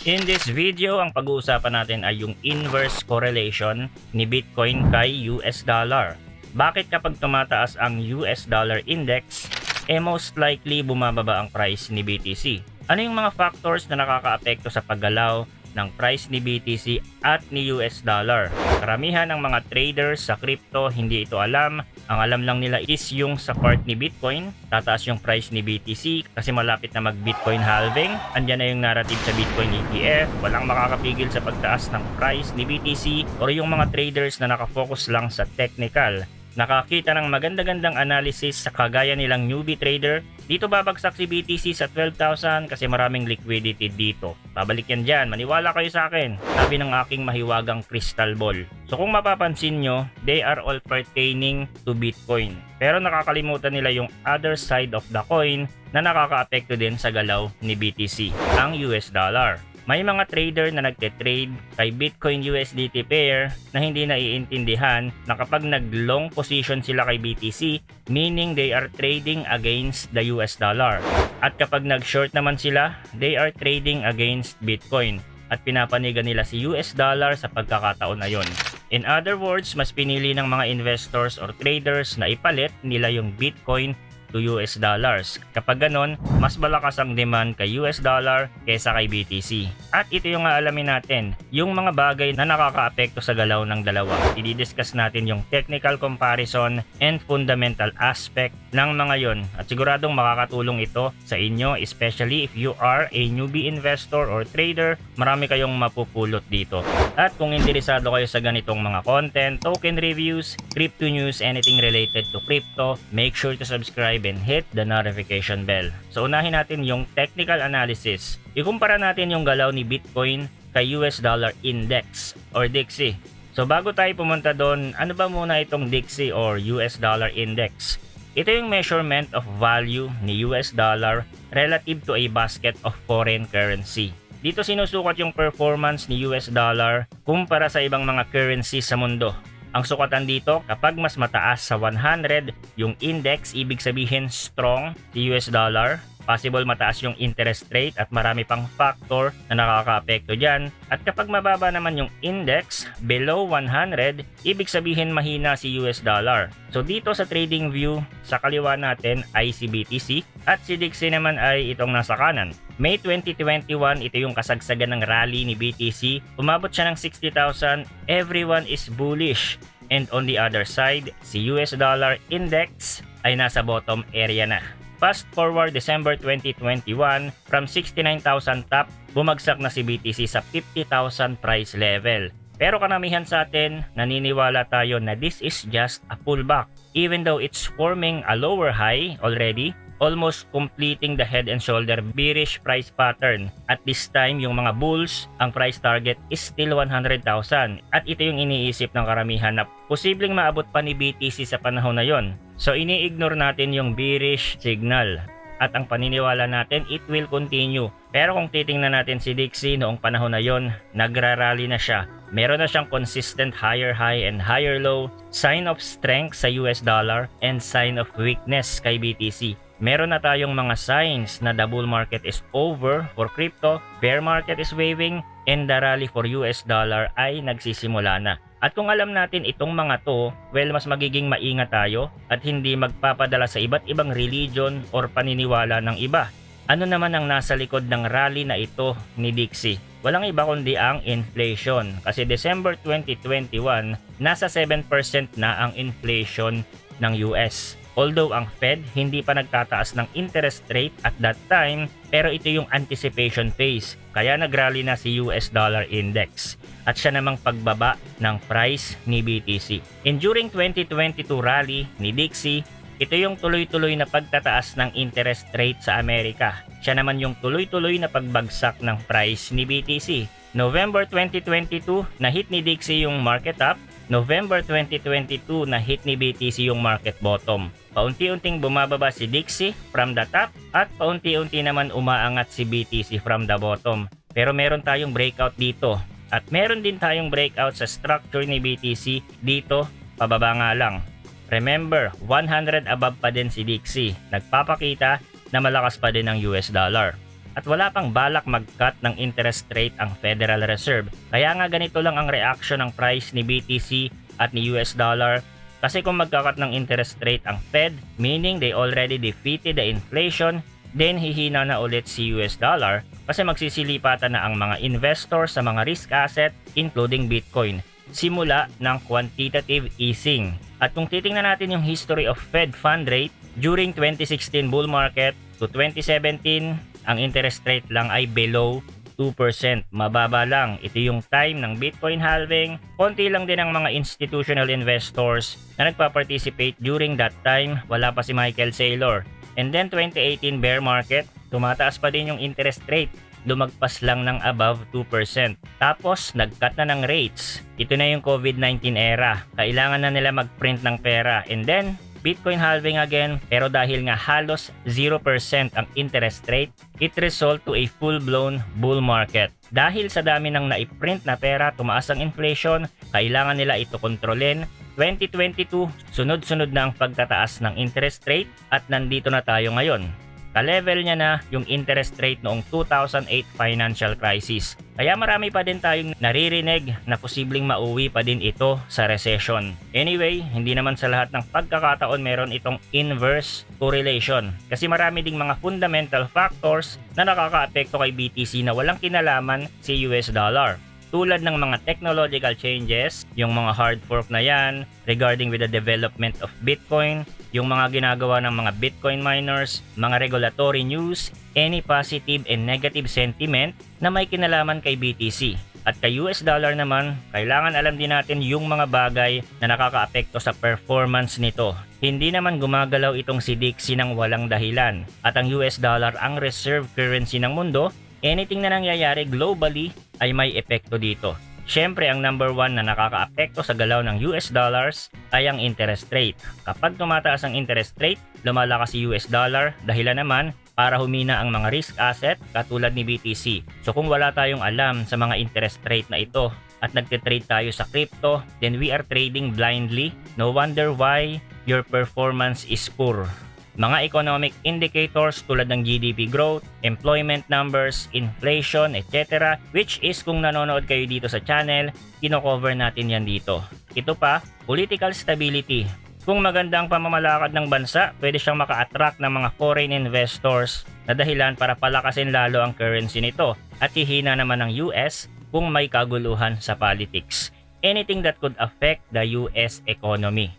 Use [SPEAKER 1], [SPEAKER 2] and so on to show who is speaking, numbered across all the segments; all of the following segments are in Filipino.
[SPEAKER 1] In this video, ang pag-uusapan natin ay yung inverse correlation ni Bitcoin kay US dollar. Bakit kapag tumataas ang US dollar index, most likely bumababa ang price ni BTC? Ano yung mga factors na nakakaapekto sa paggalaw ng price ni BTC at ni US dollar? Karamihan ng mga traders sa crypto hindi ito alam. Ang alam lang nila is yung sa part ni Bitcoin, tataas yung price ni BTC kasi malapit na mag-Bitcoin halving. Andyan na yung narrative sa Bitcoin ETF, walang makakapigil sa pagtaas ng price ni BTC, or yung mga traders na nakafocus lang sa technical. Nakakita ng maganda-gandang analysis sa kagaya nilang newbie trader. Dito babagsak si BTC sa 12,000 kasi maraming liquidity dito. Babalik yan dyan, maniwala kayo sa akin. Sabi ng aking mahiwagang crystal ball. So kung mapapansin nyo, they are all pertaining to Bitcoin. Pero nakakalimutan nila yung other side of the coin na nakakaapekto din sa galaw ni BTC, ang US dollar. May mga trader na nagte-trade kay Bitcoin USDT pair na hindi naiintindihan na kapag nag-long position sila kay BTC, meaning they are trading against the US dollar. At kapag nag-short naman sila, they are trading against Bitcoin at pinapanigan nila si US dollar sa pagkakataon na yon. In other words, mas pinili ng mga investors or traders na ipalit nila yung Bitcoin to US dollars. Kapag ganon, mas malakas ang demand kay US dollar kesa kay BTC. At ito yung aalamin natin, yung mga bagay na nakakaapekto sa galaw ng dalawa. I-discuss natin yung technical comparison and fundamental aspect ng mga yon. At siguradong makakatulong ito sa inyo, especially if you are a newbie investor or trader, marami kayong mapupulot dito. At kung interesado kayo sa ganitong mga content, token reviews, crypto news, anything related to crypto, make sure to subscribe and hit the notification bell. So unahin natin yung technical analysis. Ikumpara natin yung galaw ni Bitcoin kay US Dollar Index or DXY. So bago tayo pumunta doon, ano ba muna itong DXY or US Dollar Index? Ito yung measurement of value ni US dollar relative to a basket of foreign currency. Dito sinusukat yung performance ni US dollar kumpara sa ibang mga currencies sa mundo. Ang sukatan dito, kapag mas mataas sa 100 yung index, ibig sabihin strong si US dollar. Possible mataas yung interest rate at marami pang factor na nakakaapekto dyan. At kapag mababa naman yung index, below 100, ibig sabihin mahina si US dollar. So dito sa trading view, sa kaliwa natin ay si BTC at si DXY naman ay itong nasa kanan. May 2021, ito yung kasagsagan ng rally ni BTC. Umabot siya ng 60,000. Everyone is bullish. And on the other side, si US dollar index ay nasa bottom area na. Fast forward December 2021, from 69,000 top, bumagsak na si BTC sa 50,000 price level. Pero karamihan sa atin, naniniwala tayo na this is just a pullback. Even though it's forming a lower high already, almost completing the head and shoulder bearish price pattern. At this time, yung mga bulls, ang price target is still 100,000. At ito yung iniisip ng karamihan na posibleng maabot pa ni BTC sa panahon na yon. So ini-ignore natin yung bearish signal. At ang paniniwala natin, it will continue. Pero kung titingnan natin si DXY noong panahon na yon, nagrarally na siya. Meron na siyang consistent higher high and higher low, sign of strength sa US dollar and sign of weakness kay BTC. Meron na tayong mga signs na the bull market is over for crypto, bear market is waving, and the rally for US dollar ay nagsisimula na. At kung alam natin itong mga to, well, mas magiging maingat tayo at hindi magpapadala sa iba't ibang religion or paniniwala ng iba. Ano naman ang nasa likod ng rally na ito ni DXY? Walang iba kundi ang inflation. Kasi December 2021, nasa 7% na ang inflation ng US. Although ang Fed hindi pa nagtataas ng interest rate at that time, pero ito yung anticipation phase. Kaya nagrally na si US dollar index. At siya namang pagbaba ng price ni BTC. And during 2022 rally ni DXY, ito yung tuloy-tuloy na pagtataas ng interest rate sa Amerika. Siya naman yung tuloy-tuloy na pagbagsak ng price ni BTC. November 2022, na-hit ni DXY yung market up. November 2022, na-hit ni BTC yung market bottom. Paunti-unting bumababa si DXY from the top at paunti-unti naman umaangat si BTC from the bottom. Pero meron tayong breakout dito. At meron din tayong breakout sa structure ni BTC dito, pababa nga lang. Remember, 100 above pa din si DXY. Nagpapakita na malakas pa din ang US dollar. at wala pang balak mag-cut ng interest rate ang Federal Reserve. Kaya nga ganito lang ang reaction ng price ni BTC at ni US dollar. Kasi kung magkakat ng interest rate ang Fed, meaning they already defeated the inflation, then hihina na ulit si US dollar kasi magsisilipatan na ang mga investor sa mga risk asset including Bitcoin simula ng quantitative easing. At kung titingnan natin yung history of Fed fund rate during 2016 bull market to 2017, ang interest rate lang ay below 2%. Mababa lang. Ito yung time ng Bitcoin halving. Konti lang din ang mga institutional investors na nagpa-participate during that time. Wala pa si Michael Saylor. And then 2018 bear market, tumataas pa din yung interest rate. Lumagpas lang ng above 2%. Tapos, nag-cut na ng rates. Ito na yung COVID-19 era. Kailangan na nila mag-print ng pera. And then, Bitcoin halving again, pero dahil nga halos 0% ang interest rate, it result to a full-blown bull market. Dahil sa dami ng naiprint na pera, tumaas ang inflation, kailangan nila ito kontrolin. 2022, sunod-sunod na ang pagtataas ng interest rate at nandito na tayo ngayon. Ka-level niya na yung interest rate noong 2008 financial crisis. Kaya marami pa din tayong naririnig na posibleng mauwi pa din ito sa recession. Anyway, hindi naman sa lahat ng pagkakataon meron itong inverse correlation. Kasi marami ding mga fundamental factors na nakakaapekto kay BTC na walang kinalaman si US dollar. Tulad ng mga technological changes, yung mga hard fork na yan, regarding with the development of Bitcoin, yung mga ginagawa ng mga Bitcoin miners, mga regulatory news, any positive and negative sentiment na may kinalaman kay BTC. At kay US dollar naman, kailangan alam din natin yung mga bagay na nakakaapekto sa performance nito. Hindi naman gumagalaw itong si Dixie ng walang dahilan. At ang US dollar ang reserve currency ng mundo, anything na nangyayari globally ay may epekto dito. Siyempre, ang number one na nakakaapekto sa galaw ng US dollars ay ang interest rate. Kapag tumataas ang interest rate, lumalakas si US dollar, dahilan naman para humina ang mga risk asset katulad ni BTC. So kung wala tayong alam sa mga interest rate na ito at nagtitrade tayo sa crypto, then we are trading blindly. No wonder why your performance is poor. Mga economic indicators tulad ng GDP growth, employment numbers, inflation, etc. Which is kung nanonood kayo dito sa channel, kino-cover natin yan dito. Ito pa, political stability. Kung maganda ang pamamalakad ng bansa, pwede siyang maka-attract ng mga foreign investors na dahilan para palakasin lalo ang currency nito at hihina naman ng US kung may kaguluhan sa politics. Anything that could affect the US economy.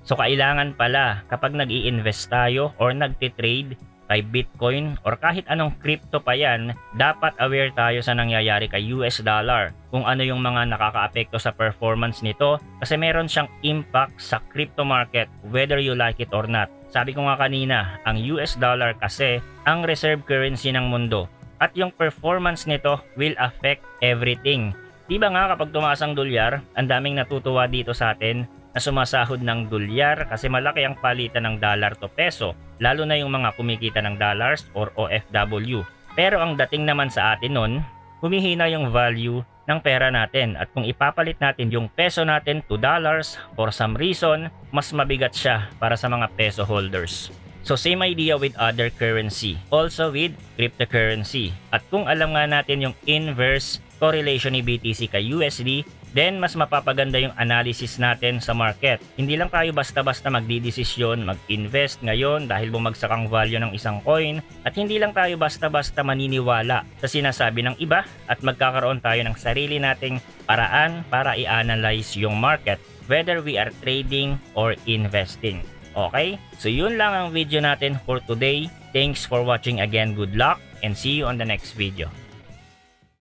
[SPEAKER 1] So kailangan pala kapag nag-i-invest tayo or nagtitrade kay Bitcoin or kahit anong crypto pa yan, dapat aware tayo sa nangyayari kay US dollar. Kung ano yung mga nakakaapekto sa performance nito kasi meron siyang impact sa crypto market whether you like it or not. Sabi ko nga kanina, ang US dollar kasi ang reserve currency ng mundo at yung performance nito will affect everything. Diba nga kapag tumaas ang dolyar, ang daming natutuwa dito sa atin na sumasahod ng dolyar kasi malaki ang palitan ng dollar to peso, lalo na yung mga kumikita ng dollars or OFW. Pero ang dating naman sa atin nun, humihina yung value ng pera natin at kung ipapalit natin yung peso natin to dollars, for some reason, mas mabigat siya para sa mga peso holders. So same idea with other currency, also with cryptocurrency. At kung alam nga natin yung inverse correlation ni BTC kay USD, then mas mapapaganda yung analysis natin sa market. Hindi lang tayo basta-basta magdidesisyon, mag-invest ngayon dahil bumagsak ang value ng isang coin at hindi lang tayo basta-basta maniniwala sa sinasabi ng iba at magkakaroon tayo ng sarili nating paraan para i-analyze yung market whether we are trading or investing. Okay? So yun lang ang video natin for today. Thanks for watching again. Good luck and see you on the next video.